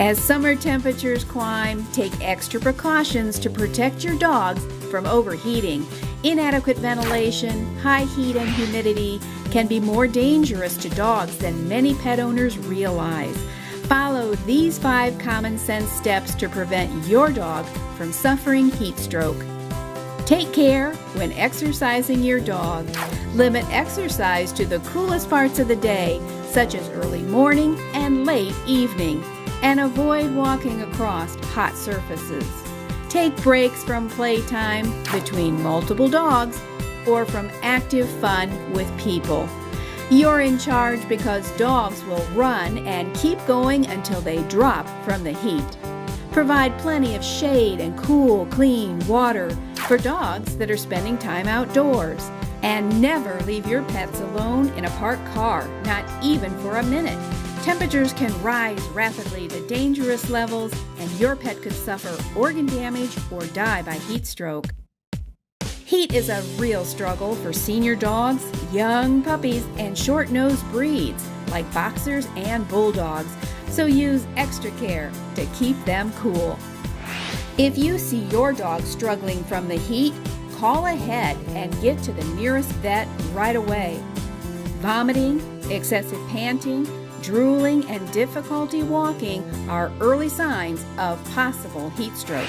As summer temperatures climb, take extra precautions to protect your dogs from overheating. Inadequate ventilation, high heat and humidity can be more dangerous to dogs than many pet owners realize. Follow these 5 common sense steps to prevent your dog from suffering heat stroke. Take care when exercising your dog. Limit exercise to the coolest parts of the day, such as early morning and late evening, and avoid walking across hot surfaces. Take breaks from playtime between multiple dogs or from active fun with people. You're in charge because dogs will run and keep going until they drop from the heat. Provide plenty of shade and cool, clean water for dogs that are spending time outdoors. And never leave your pets alone in a parked car, not even for a minute. Temperatures can rise rapidly to dangerous levels, and your pet could suffer organ damage or die by heat stroke. Heat is a real struggle for senior dogs, young puppies, and short-nosed breeds like boxers and bulldogs, so use extra care to keep them cool. If you see your dog struggling from the heat, call ahead and get to the nearest vet right away. Vomiting, excessive panting, drooling, and difficulty walking are early signs of possible heat stroke.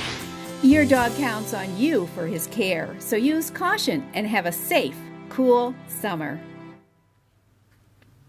Your dog counts on you for his care, so use caution and have a safe, cool summer.